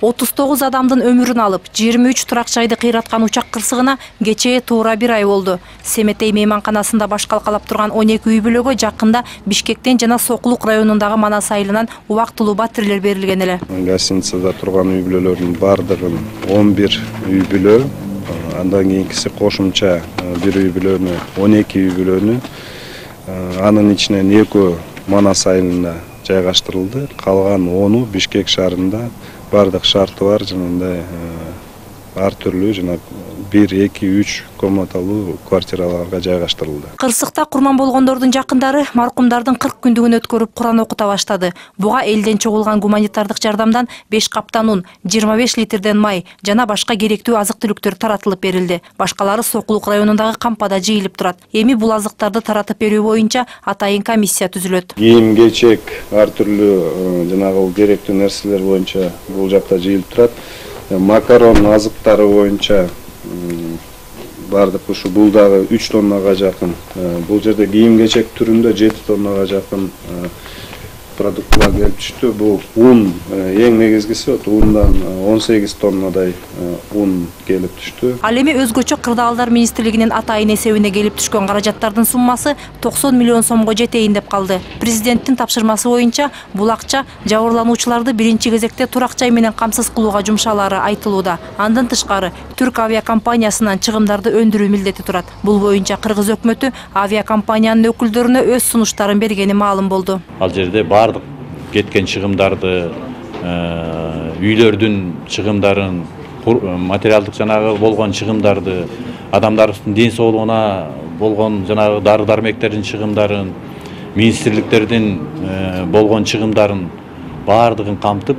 39 адамдын өмүрүн алып, 23 турак жайды кыйраткан учак кырсыгына кечээ туура 1 ай болду. Семетей мейманканасында баш калкалап турган 12 үй бүлөгө жакында Бишкектен жана Сокулук районундагы Манас айылынан убактылуу батирлер берилген эле. Гостиницада турган үй бүлөлөрдүн бардыгын 11 үй бүлө, андан кийинкиси кошумча бир үй бүлөнү, 12 үй бүлөнү, анын ичинен 2 Манас айылына жайгаштырылды. Калган 10 Бишкек шаарында бардык шарты бар жанагындай ар түрлүү жана 1, 2, 3 комнаталуу квартираларга жайгаштырылды. Кырсыкта курман болгондордун жакындары маркумдардын 40 күндүгүн өткөрүп Куран окута баштады. Буга элден чогулган гуманитардык жардамдан 5 каптан ун, 25 литрден май жана башка керектүү азык-түлүктөр таратылып берилди. Башкалары Сокулук районундагы кампада жыйылып турат. Эми бул азыктарды таратып берүү боюнча атайын комиссия түзүлөт. Кийим-кечек, ар түрлүү жанагы керектүү нерселер боюнча бул жакта жыйылып турат. Макарон азыктары боюнча бардык ушу бул дагы 3 тоннага жакын. Бул жерде кийим-кечек түрүндө 7 тоннага жакын продуктар келип түштү. Бул un эң негизгиси, ундан 18 тоннадай un келип түштү. Ал эми өзгөчө кырдаалдар министрлигинин атайын эсебине келип түшкөн каражаттардын суммасы 90 миллион сомго жетейин деп калды. Президенттин тапшырмасы боюнча бул акча жабырлануучуларды биринчи кезекте турак жай менен камсыз кылууга жумшалары айтылууда. Андан тышкары Түрк авиакомпаниясынан чыгымдарды өндүрүү милдети турат. Бул боюнча Кыргыз өкмөтү авиакомпаниянын өкүлдөрүнө өз сунуштарын бергени маалым болду. Ал жерде бардык кеткен чыгымдарды, үйлөрдүн чыгымдарын, материалдык жанагы болгон чыгымдарды, адамдардын ден соолугуна болгон жанагы дары-дармектердин чыгымдарын, министрликтердин болгон чыгымдарын бардыгын камтып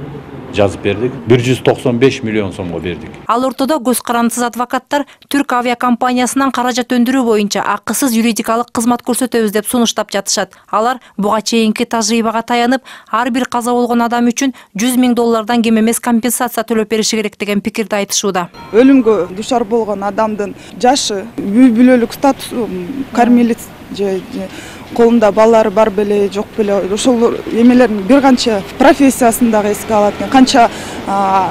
жазып бердик. 195 миллион сомго бердик. Ал ортодо көз карандысыз адвокаттар Түрк авиакомпаниясынан каражат өндүрүү боюнча акысыз юридикалык кызмат көрсөтөбүз деп сунуштап жатышат. Алар буга чейинки тажрыйбага таянып, ар бир каза болгон адам үчүн $100 000 кем эмес компенсация төлөп бериши керек деген пикирди айтышууда. Өлүмгө душар болгон адамдын жашы, үй бүлөлүк статусу, кормилец же колунда балары бар беле, жок беле, ошол эмелердин бир канча профессиясын дагы эске алат экен. Канча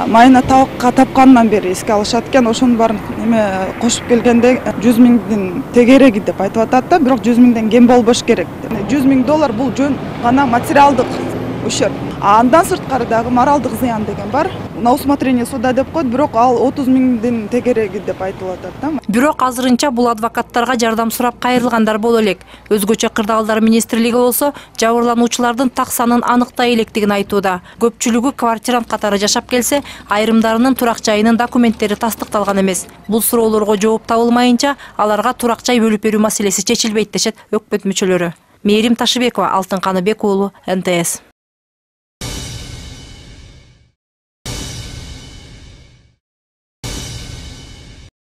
майына табакка тапкандан бери эске алышат экен. Ошонун баарын эме кошуп келгенде 100 000 тегереги деп айтып атат да, бирок 100 000 кем болбош керек. $100 000 бул жөн гана материалдык ущерб. Андан сырткары дагы моралдык зыян деген бар. На усмотрение суда деп коет, бирок ал 30 000 тегереги деп айтылып атат да. Бирок азырынча бул адвокаттарга жардам сурап кайрылгандар боло элек. Өзгөчө кырдаалдар министрлиги болсо жабырлануучулардын так санын аныктай электигин айтууда. Көпчүлүгү квартирант катары жашап келсе, айрымдарынын турак жайынын документтери тастыкталган эмес. Бул суроолорго жооп табылмайынча аларга турак жай бөлүп берүү маселеси чечилбейт дешет өкмөт мүчөлөрү. Мээрим Ташыбекова, Алтын Каныбек уулу, НТС.